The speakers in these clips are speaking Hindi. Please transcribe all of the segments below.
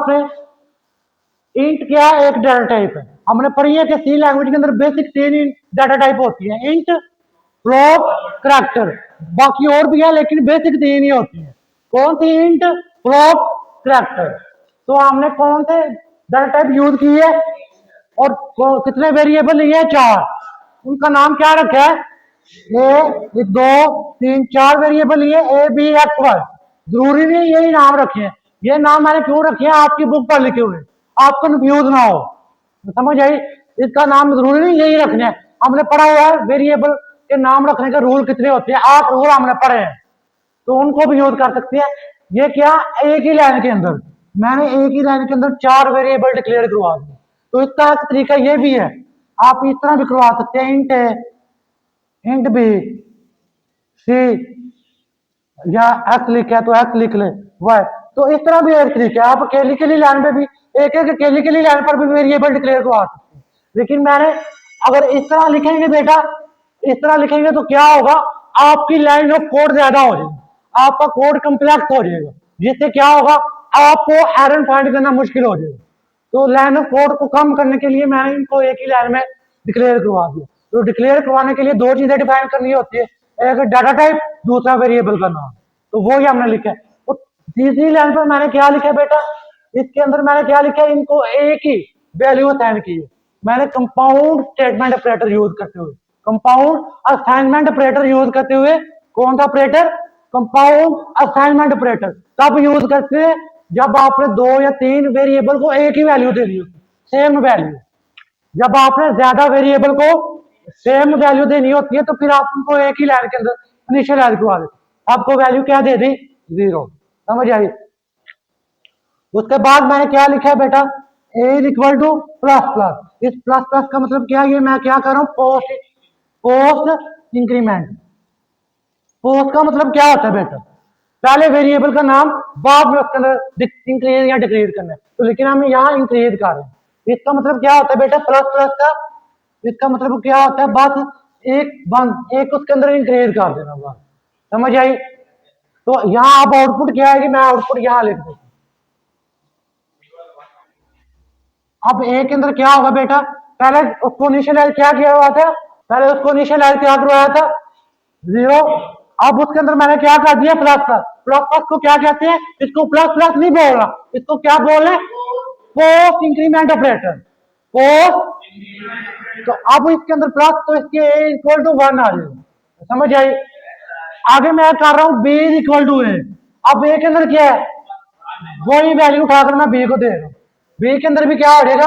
पे इंट क्या है, एक डाटा टाइप है। हमने पढ़ी है कि सी लैंग्वेज के अंदर बेसिक 3 डाटा टाइप होती है, इंट, फ्लोट, करैक्टर। बाकी और भी है लेकिन बेसिक 3 ही होती है। कौन सी? Int, float, character. तो हमने कौन से डाटा टाइप यूज की है और कितने वेरिएबल लिए हैं? 4। उनका नाम क्या रखा है? ए, 2, 3, 4 वेरिएबल लिए, ए, बी, एक्स, वाई। जरूरी नहीं यही नाम रखे हैं। ये नाम मैंने क्यों रखे हैं? आपकी बुक पर लिखे हुए, आपको कंफ्यूज ना हो। समझ आई? इसका नाम जरूरी नहीं यही रखना है। हमने पढ़ा हुआ है वेरिएबल के नाम रखने के रूल कितने होते हैं, 8 रूल हमने पढ़े हैं, तो उनको भी यूज कर सकते हैं। ये क्या, एक ही लाइन के अंदर मैंने एक ही लाइन के अंदर 4 वेरिएबल डिक्लेयर करवा दिए। तो इसका एक तरीका ये भी है, आप इस तरह भी करवा सकते हैं, इंट ए, इंट बी, सी, या एक्स लिखा है तो एक्स लिख ले, वाई। तो इस तरह भी एक तरीका है। आप अकेली के लिए लाइन पे भी एक एक अकेली के लिए लाइन पर भी वेरिएबल डिक्लेयर करवा सकते हैं। लेकिन मैंने अगर इस तरह लिखेंगे बेटा, इस तरह लिखेंगे तो क्या होगा, आपकी लाइन ऑफ कोड ज्यादा हो जाएगी, आपका कोड कम्प्लेक्स हो जाएगा, जिससे क्या होगा, आपको एरर फाइंड करना मुश्किल हो जाएगा। तो लाइन ऑफ कोड को कम करने के लिए मैंने इनको एक ही लाइन में डिक्लेयर करवा दिया। तो डिक्लेयर करवाने के लिए 2 चीजें डिफाइन करनी होती है, एक डाटा टाइप, दूसरा वेरिएबल का नाम। तो वो ही हमने लिखा है। तो तीसरी लाइन पर मैंने क्या लिखा है बेटा, इसके अंदर मैंने क्या लिखा है, इनको एक ही वैल्यू असाइन की है। मैंने कंपाउंड स्टेटमेंट ऑपरेटर यूज करते हुए, कंपाउंड असाइनमेंट ऑपरेटर यूज करते हुए, कौन सा ऑपरेटर? Compound assignment operator. तब यूज करते हैं जब आपने 2 या 3 वेरिएबल को एक ही वैल्यू दे दी हो, सेम वैल्यू। जब आपने ज्यादा वेरिएबल को सेम वैल्यू देनी होती है तो फिर आप उनको एक ही लाइन के अंदर इनिशियलाइज करवा देते। आपको वैल्यू क्या दे दी? 0। समझ आई? उसके बाद मैंने क्या लिखा है बेटा, A is equal to plus plus. इस प्लस प्लस का मतलब क्या है, ये मैं क्या कर रहा हूँ, पोस्ट इंक्रीमेंट। पोस्ट का मतलब क्या होता है बेटा, पहले वेरिएबल का नाम, बाद में उसके अंदर इंक्रीज या डिक्रीज करना है। तो लेकिन हम यहाँ इंक्रीज कर रहे हैं। इसका मतलब क्या होता है बेटा, प्लस प्लस का इसका मतलब क्या होता है, बस एक उसके अंदर इंक्रीज कर देना, बस। समझ आई? तो यहाँ अब आउटपुट क्या है कि मैं आउटपुट यहाँ लिख देता हूँ। अब ए के अंदर क्या होगा बेटा, पहले उसको इनिशियलाइज क्या किया हुआ था, पहले उसको इनिशियलाइज क्या करवाया था? 0। अब उसके अंदर मैंने क्या कर दिया, प्लस प्लस। प्लस प्लस को क्या कहते हैं? इसको प्लस प्लस नहीं बोल रहा, इसको क्या बोल रहे? Post increment operator, post. तो अब इसके अंदर प्लस, तो इसके ए इक्वल टू 1 आ जाएगा। समझ आई? आगे मैं कर रहा हूँ बी इज इक्वल टू ए। अब ए के अंदर क्या है, वही वैल्यू उठाकर मैं बी को दे रहा हूँ, बी के अंदर भी क्या हो जाएगा।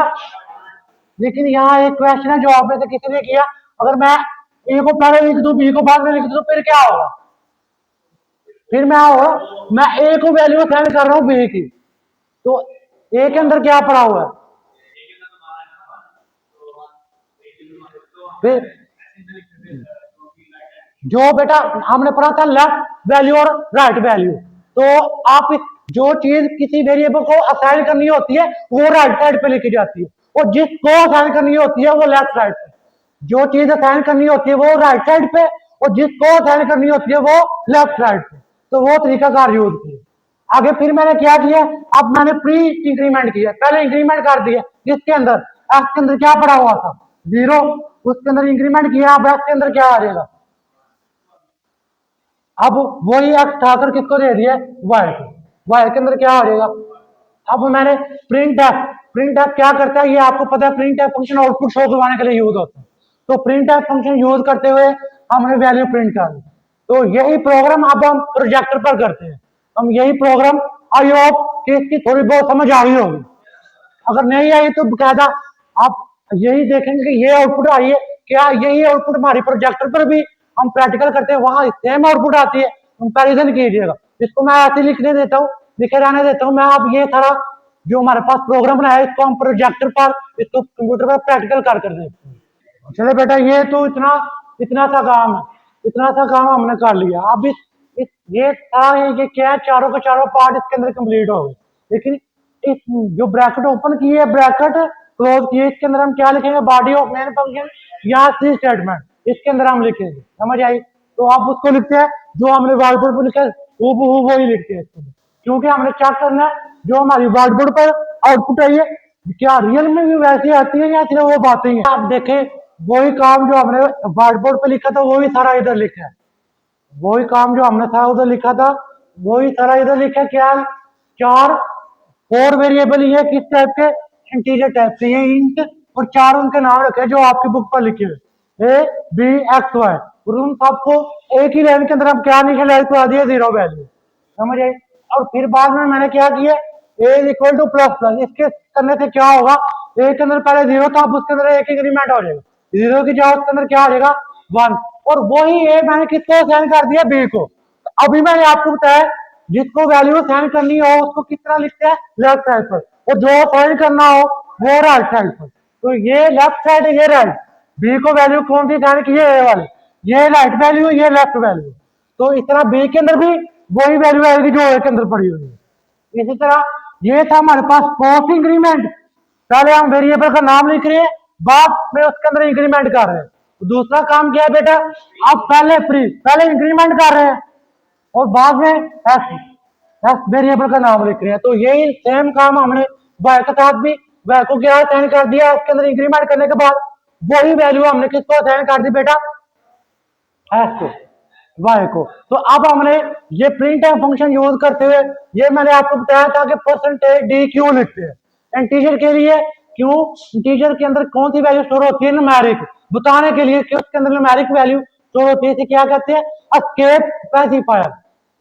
लेकिन यहाँ एक क्वेश्चन है जो आप में से किसी ने किया, अगर मैं ए को पहले लिख दूं बी को बाद में लिख दूं तो फिर क्या होगा? फिर मैं होगा, मैं ए को वैल्यू असाइन कर रहा हूँ बी की, तो ए के अंदर क्या पड़ा हुआ है? फिर जो बेटा हमने पढ़ा था लेफ्ट वैल्यू और राइट वैल्यू, तो आप जो चीज किसी वेरिएबल को असाइन करनी होती है वो राइट साइड पे लिखी जाती है, और जिसको असाइन करनी होती है वो लेफ्ट साइड पे। जो चीज असाइन करनी होती है वो राइट साइड पे, और जिसको असाइन करनी होती है वो लेफ्ट साइड पे। तो वो तरीकाकार यूज किया। आगे फिर मैंने क्या किया, अब मैंने प्री इंक्रीमेंट किया, पहले इंक्रीमेंट कर दिया जिसके अंदर एक्स के अंदर क्या पड़ा हुआ था? 0। उसके अंदर इंक्रीमेंट किया, अब एक्स के अंदर क्या आ जाएगा? अब वही एक्स उठाकर किसको दे दिया? वाई को। वाई के अंदर क्या आ जाएगा? अब मैंने प्रिंट एफ, प्रिंट एफ क्या करता है ये आपको पता है, print F function output show करवाने के लिए यूज होता है। तो प्रिंट एफ फंक्शन यूज करते हुए हमने वैल्यू प्रिंट कर दी। तो यही प्रोग्राम अब हम प्रोजेक्टर पर करते हैं। हम यही प्रोग्राम, आई होप कि इसकी थोड़ी बहुत समझ आ गई होगी। अगर नहीं आई तो बकायदा आप यही देखेंगे कि ये आउटपुट आई है, क्या यही आउटपुट हमारी प्रोजेक्टर पर भी हम प्रैक्टिकल करते हैं वहां सेम आउटपुट आती है, कंपैरिजन कीजिएगा। इसको मैं ऐसे लिखने देता हूँ, लिखे रहने देता हूँ मैं। अब ये सारा जो हमारे पास प्रोग्राम बनाया है इसको हम प्रोजेक्टर पर, इसको कंप्यूटर पर प्रैक्टिकल कर देखते हैं। चले बेटा, ये तो इतना इतना सा काम है, इतना सा काम हमने कर लिया। अब ये सारा ये क्या है, चारों के चारों पार्ट इसके अंदर कंप्लीट हो गए। लेकिन इस जो ब्रैकेट ओपन की है, ब्रैकेट क्लोज की है, इसके अंदर हम क्या लिखेंगे? बॉडी ऑफ मेन फंक्शन या सी स्टेटमेंट, इसके अंदर हम लिखेंगे। समझ आई? तो आप उसको लिखते हैं जो हमने वालपेपर पर लिखा है वो वही लिखते हैं इसके अंदर, क्योंकि हमने चेक करना है जो हमारी व्हाइट बोर्ड पर आउटपुट आई है, क्या रियल में भी वैसी आती है या सिर्फ वो बातें हैं? आप देखें, वही काम जो हमने व्हाइट बोर्ड पे लिखा था वही सारा इधर लिखा है। वही काम जो हमने था उधर लिखा था वही सारा इधर लिखा है। क्या है? चार फोर वेरिएबल ये किस टाइप के? इंटीजर टाइप के, ये इंट, और चार उनके नाम रखे हैं जो आपकी बुक पर लिखे हुए, ए बी एक्स वाई, और उन सबको एक ही लाइन के अंदर हम क्या इनिशियलाइज करा दिया, जीरो वैल्यू। समझ आई? और फिर बाद में मैंने क्या किया, A is equal to plus plus, इसके करने से क्या होगा, ए के अंदर पहले जीरो था, अब उसके अंदर एक इंक्रीमेंट हो जाएगा, जीरो की जगह उसके अंदर क्या आ जाएगा, वन। और वही ए मैंने किसको असाइन कर दिया, बी को। अभी मैंने आपको बताया जिसको वैल्यू साइन करनी हो उसको किस तरह लिखते हैं, लेफ्ट साइड पर, और जो साइन करना हो वो राइट साइड पर। तो ये लेफ्ट साइड, ये राइट, बी को वैल्यू कौन सी साइन की है, ए वाली, ये राइट वैल्यू, ये लेफ्ट वैल्यू। तो इस तरह बी के अंदर भी वही वैल्यू आएगी जो ए के अंदर पड़ी हुई है। इसी तरह ये था हमारे पास पोस्ट इंक्रीमेंट, पहले हम वेरिएबल का नाम लिख रहे हैं, बाद में उसके अंदर इंक्रीमेंट कर रहे हैं। तो दूसरा काम क्या है बेटा, आप पहले इंक्रीमेंट कर रहे हैं और बाद में एक्स वेरिएबल का नाम लिख रहे हैं। तो यही सेम काम हमने वाई के साथ भी, वाई को क्या असाइन कर दिया, उसके अंदर इंक्रीमेंट करने के बाद वही वैल्यू हमने किसको असाइन कर दी बेटा, एक्स को, वाई को। तो अब हमने ये प्रिंट एफ फंक्शन यूज करते हुए, ये मैंने आपको बताया था कि परसेंटेज डी क्यों लिखते हैं इंटीजर के लिए, क्यों इंटीजर के अंदर कौन सी वैल्यू स्टोर होती है, न्यूमेरिक, बताने के लिए कि उसके अंदर न्यूमेरिक वैल्यू स्टोर होती है, इसे क्या कहते हैं, एस्केप स्पेसिफायर।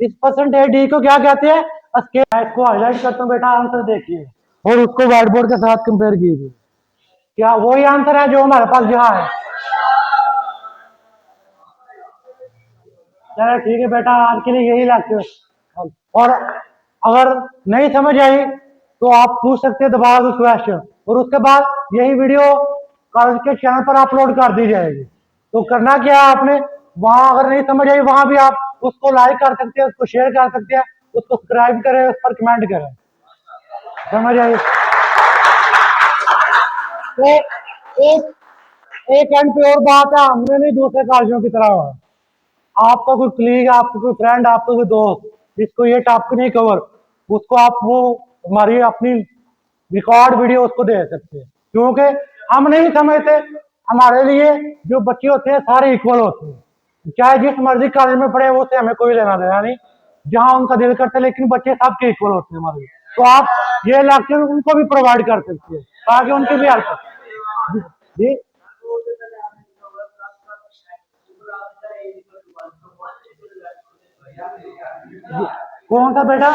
इस परसेंटेज डी को क्या कहते हैं, एस्केप। इसको हाईलाइट करता हूं बेटा, आंसर देखिए और उसको व्हाइट बोर्ड के साथ कंपेयर कीजिए, क्या वही आंसर है जो हमारे पास यहाँ है। चलो ठीक है बेटा, आज के लिए यही लेक्चर, और अगर नहीं समझ आई तो आप पूछ सकते हैं दोबारा उस क्वेश्चन, और उसके बाद यही वीडियो कॉलेज के चैनल पर अपलोड कर दी जाएगी। तो करना क्या है आपने, वहां अगर नहीं समझ आई वहां भी आप उसको लाइक कर सकते हैं, उसको शेयर कर सकते हैं, उसको सब्सक्राइब करें, उस पर कमेंट करें। समझ आई? तो एक एक एंड पे और बात है, हमने नहीं दूसरे कॉलेजों की तरह हुआ, आपका कोई कलीग, आपका कोई फ्रेंड, आपका कोई दोस्त जिसको ये टॉपिक नहीं कवर, उसको आप वो हमारी अपनी रिकॉर्ड वीडियो उसको दे सकते हैं, क्योंकि हम नहीं समझते हमारे लिए जो बच्चे होते हैं सारे इक्वल होते हैं, चाहे जिस मर्जी कॉलेज में पढ़े वो से हमें कोई लेना देना नहीं, जहां उनका दिल करता है, लेकिन बच्चे सबके इक्वल होते हैं हमारे लिए। तो आप ये लेक्चर उनको भी प्रोवाइड कर सकते हैं ताकि उनकी भी हेल्प जी। कौन सा बेटा,